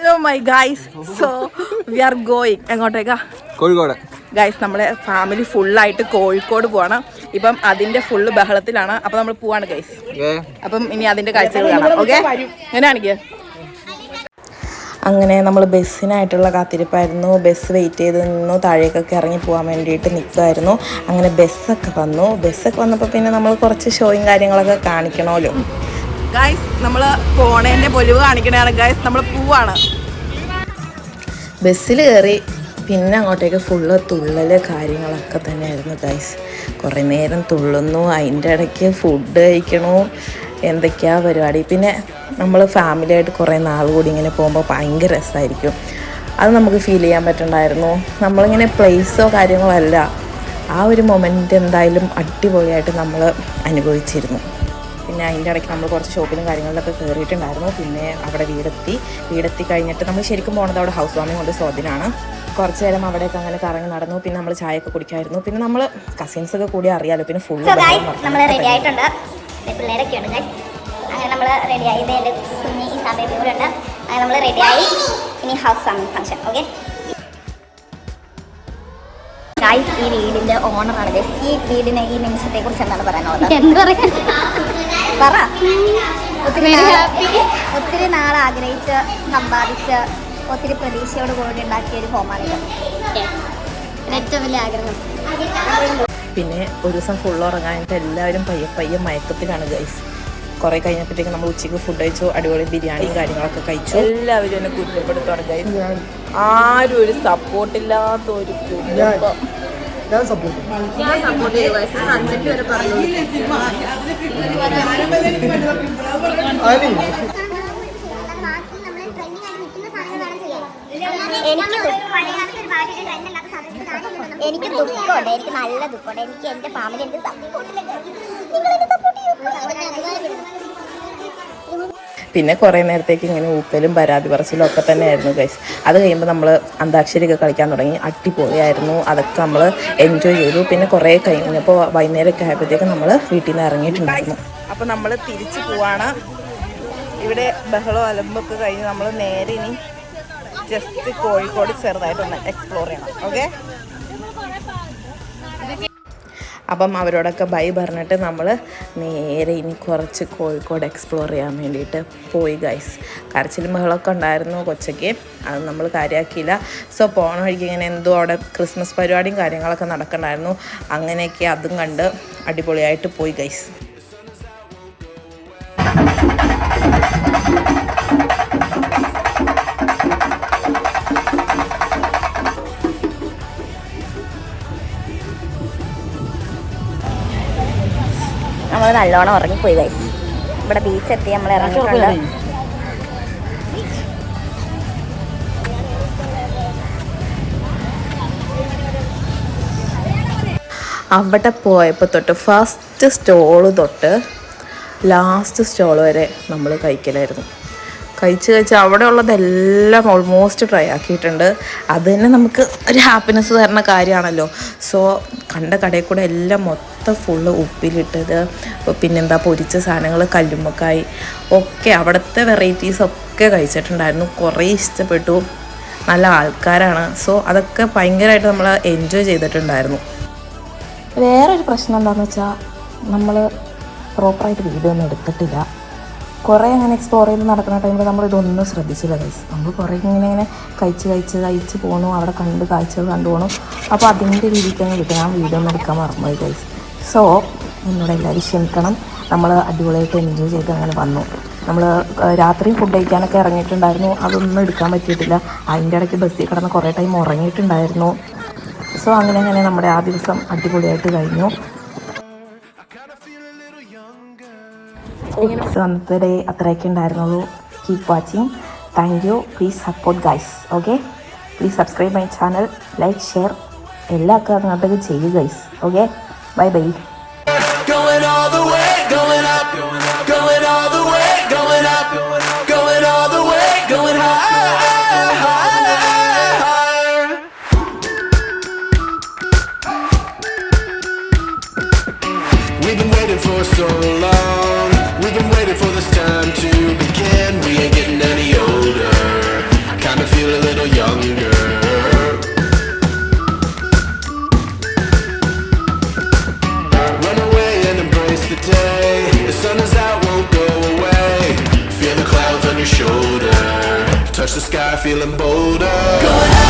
Oh my guys, so we are going എങ്ങോട്ടേക്കാ? Kozhikode. Guys നമ്മുടെ family ഫുള്ളായിട്ട് കോഴിക്കോട് പോവാണ്. ഇപ്പം അതിന്റെ ഫുള്ള് ബഹളത്തിലാണ്. അപ്പം നമ്മൾ പോവാണ് ഗൈസ്. അപ്പം ഇനി അതിന്റെ കാഴ്ചകൾ കാണാം. ഓക്കെ, എങ്ങനെയാണെങ്കിൽ അങ്ങനെ നമ്മൾ ബസ്സിനായിട്ടുള്ള കാത്തിരിപ്പായിരുന്നു. ബസ് വെയിറ്റ് ചെയ്ത് നിന്നു. താഴേക്കൊക്കെ ഇറങ്ങി പോകാൻ വേണ്ടിയിട്ട് നിൽക്കുമായിരുന്നു. അങ്ങനെ ബസ്സൊക്കെ വന്നപ്പോൾ പിന്നെ നമ്മൾ കുറച്ച് ഷോയും കാര്യങ്ങളൊക്കെ കാണിക്കണമല്ലോ. ഗൈസ് നമ്മൾ പോണേൻ്റെ പൊലിവ് കാണിക്കണതാണ് ഗൈസ്. നമ്മൾ പോവാണ്. ബസ്സിൽ കയറി പിന്നെ അങ്ങോട്ടേക്ക് ഫുള്ള് തുള്ളൽ കാര്യങ്ങളൊക്കെ തന്നെയായിരുന്നു ഗൈസ്. കുറേ നേരം തുള്ളുന്നു, അതിൻ്റെ ഇടയ്ക്ക് ഫുഡ് കഴിക്കണു, എന്തൊക്കെയാണ് പരിപാടി. പിന്നെ നമ്മൾ ഫാമിലിയായിട്ട് കുറേ നാൾ കൂടി ഇങ്ങനെ പോകുമ്പോൾ ഭയങ്കര രസമായിരിക്കും. അത് നമുക്ക് ഫീൽ ചെയ്യാൻ പറ്റുന്നുണ്ടായിരുന്നു. നമ്മളിങ്ങനെ പ്ലേസോ കാര്യങ്ങളോ അല്ല, ആ ഒരു മൊമെൻ്റ് എന്തായാലും അടിപൊളിയായിട്ട് നമ്മൾ അനുഭവിച്ചിരുന്നു. പിന്നെ അതിൻ്റെ ഇടയ്ക്ക് നമ്മൾ കുറച്ച് ഷോപ്പിലും കാര്യങ്ങളിലൊക്കെ കയറിയിട്ടുണ്ടായിരുന്നു. പിന്നെ അവിടെ വീടെത്തി കഴിഞ്ഞിട്ട് നമ്മൾ ശരിക്കും പോകുന്നത് അവിടെ ഹൗസ് വാമിങ് കൊണ്ട് സ്വാധീനമാണ്. കുറച്ച് നേരം അവിടെയൊക്കെ അങ്ങനെ കറങ്ങി നടന്നു. പിന്നെ നമ്മൾ ചായയൊക്കെ കുടിക്കായിരുന്നു. പിന്നെ നമ്മൾ കസിൻസൊക്കെ കൂടി അറിയാലോ. പിന്നെ ഫുള്ള് നമ്മൾ റെഡി ആയിട്ടുണ്ട്. പിള്ളേരൊക്കെ ഉണ്ട്. അങ്ങനെ നമ്മൾ റെഡിയായി. എൻ്റെ കുഞ്ഞി ഈ സമയം കൂടെ ഉണ്ട്. അങ്ങനെ നമ്മൾ റെഡിയായി. ഇനി ഹൗസ് വാമിങ് ഫംഗ്ഷൻ. ഓക്കെ ഗൈസ്, ഈ വീടിൻ്റെ ഓണറാണ് ഗൈസ്. ഈ വീടിനെ ഈ നിമിഷത്തെ കുറിച്ച് എന്താണ് പറയാനുള്ളത്? എന്താ പറ. ഒത്തിരി നാൾ ആഗ്രഹിച്ച് സമ്പാദിച്ച് ഒത്തിരി പ്രതീക്ഷയോട് കൂടി ഉണ്ടാക്കിയ ഒരു ഹോമാണിത്. ഏറ്റവും വലിയ ആഗ്രഹം. പിന്നെ ഒരു ദിവസം ഫുൾ ഉറങ്ങാനായിട്ട് എല്ലാവരും പയ്യെ മയക്കത്തിലാണ് ഗൈസ്. കുറേ കഴിഞ്ഞപ്പോഴത്തേക്ക് നമ്മൾ ഉച്ചയ്ക്ക് ഫുഡ് കഴിച്ചു. അടിപൊളി ബിരിയാണിയും കാര്യങ്ങളൊക്കെ കഴിച്ചു. എല്ലാവരും എന്നെ കുറ്റപ്പെടുത്താണ് ഗൈസ്. ആരും ഒരു സപ്പോർട്ടില്ലാത്ത ഒരു സപ്പോർട്ട് ചെയ്തു ഗൈസ്. അഞ്ചയ്ക്ക് വരെ പറഞ്ഞു. എനിക്ക് ദുഃഖമുണ്ട്. എനിക്ക് നല്ല ദുഃഖമുണ്ട്. എനിക്ക് എൻ്റെ ഫാമിലി എൻ്റെ പിന്നെ കുറേ നേരത്തേക്ക് ഇങ്ങനെ ഊക്കലും പരാതി പറച്ചിലും ഒക്കെ തന്നെയായിരുന്നു ഗൈസ്. അത് കഴിയുമ്പോൾ നമ്മൾ അന്താക്ഷരിയൊക്കെ കളിക്കാൻ തുടങ്ങി. അടിപൊളിയായിരുന്നു. അതൊക്കെ നമ്മൾ എൻജോയ് ചെയ്തു. പിന്നെ കുറേ കഴിഞ്ഞപ്പോൾ വൈകുന്നേരമൊക്കെ ആയപ്പോഴത്തേക്കും നമ്മൾ വീട്ടിൽ നിന്ന് ഇറങ്ങിയിട്ടുണ്ടായിരുന്നു. അപ്പോൾ നമ്മൾ തിരിച്ചു പോവാണ്. ഇവിടെ ബഹളോ അലമ്പൊക്കെ കഴിഞ്ഞ് നമ്മൾ നേരെ ഇനി ജസ്റ്റ് കോഴിക്കോട് ചെറുതായിട്ടൊന്ന് എക്സ്പ്ലോർ ചെയ്യണം. ഓക്കെ, അപ്പം അവരോടൊക്കെ ബൈ പറഞ്ഞിട്ട് നമ്മൾ നേരെ ഇനി കുറച്ച് കോഴിക്കോട് എക്സ്പ്ലോർ ചെയ്യാൻ വേണ്ടിയിട്ട് പോയി ഗൈസ്. കരച്ചിലും ബഹളമൊക്കെ ഉണ്ടായിരുന്നു കൊച്ചയ്ക്ക്. അത് നമ്മൾ കാര്യമാക്കിയില്ല. സോ പോണ വഴിക്ക് ഇങ്ങനെ എന്തോ അവിടെ ക്രിസ്മസ് പരിപാടിയും കാര്യങ്ങളൊക്കെ നടക്കണ്ടായിരുന്നു. അങ്ങനെയൊക്കെ അതും കണ്ട് അടിപൊളിയായിട്ട് പോയി ഗൈസ്. നമ്മൾ നല്ലോണം ഉറങ്ങിപ്പോയി ഗൈസ്. ഇവിടെ ബീച്ചെത്തി നമ്മൾ ഇറങ്ങിയിട്ടുണ്ട്. അവിടെ പോയപ്പോൾ തൊട്ട് ഫസ്റ്റ് സ്റ്റോള് തൊട്ട് ലാസ്റ്റ് സ്റ്റോൾ വരെ നമ്മൾ കഴിക്കലായിരുന്നു. കഴിച്ച് അവിടെ ഉള്ളതെല്ലാം ഓൾമോസ്റ്റ് ട്രൈ ആക്കിയിട്ടുണ്ട്. അത് തന്നെ നമുക്ക് ഒരു ഹാപ്പിനെസ് തരുന്ന കാര്യമാണല്ലോ. സോ കണ്ട കടയിൽ കൂടെ എല്ലാം മൊത്തം ഫുള്ള് ഉപ്പിലിട്ടത്, പിന്നെന്താ പൊരിച്ച സാധനങ്ങൾ, കല്ലുമ്മക്കായി ഒക്കെ അവിടുത്തെ വെറൈറ്റീസൊക്കെ കഴിച്ചിട്ടുണ്ടായിരുന്നു. കുറേ ഇഷ്ടപ്പെട്ടു. നല്ല ആൾക്കാരാണ്. സോ അതൊക്കെ ഭയങ്കരമായിട്ട് നമ്മൾ എൻജോയ് ചെയ്തിട്ടുണ്ടായിരുന്നു. വേറൊരു പ്രശ്നം എന്താണെന്ന് വെച്ചാൽ നമ്മൾ പ്രോപ്പറായിട്ട് വീഡിയോ ഒന്നും എടുത്തിട്ടില്ല. കുറേ അങ്ങനെ എക്സ്പ്ലോർ ചെയ്ത് നടക്കുന്ന ടൈമിൽ നമ്മളിതൊന്നും ശ്രദ്ധിച്ചില്ല ഗൈസ്. നമ്മൾ കുറേ ഇങ്ങനെ കഴിച്ച് പോകണു. അവിടെ കണ്ട് കാഴ്ചകൾ കണ്ടു പോകണം. അപ്പോൾ അതിൻ്റെ രീതിക്ക് അങ്ങ് കിട്ടും. ഞാൻ വീഡിയോ ഒന്നും എടുക്കാൻ മറന്നുപോയി ഗൈസ്. സോ എന്നോട് എല്ലാവരും ക്ഷമിക്കണം. നമ്മൾ അടിപൊളിയായിട്ട് എൻജോയ് ചെയ്ത് അങ്ങനെ വന്നു. നമ്മൾ രാത്രിയും ഫുഡ് കഴിക്കാനൊക്കെ ഇറങ്ങിയിട്ടുണ്ടായിരുന്നു. അതൊന്നും എടുക്കാൻ പറ്റിയിട്ടില്ല. അതിൻ്റെ ഇടയ്ക്ക് ബസ്സിൽ കിടന്ന് കുറേ ടൈം ഉറങ്ങിയിട്ടുണ്ടായിരുന്നു. സോ അങ്ങനെ നമ്മുടെ ആ ദിവസം അടിപൊളിയായിട്ട് കഴിഞ്ഞു. സോ അന്നത്തെ ഡേ അത്രയൊക്കെ ഉണ്ടായിരുന്നുള്ളൂ. Keep watching. Thank you. Please support guys. Okay, please subscribe my channel, like, share എല്ലാ അങ്ങോട്ടേക്ക് ചെയ്യൂ guys. Okay, bye bye. We've been waiting for so long. We've been waiting for this time to begin. We ain't getting any older. feeling bolder.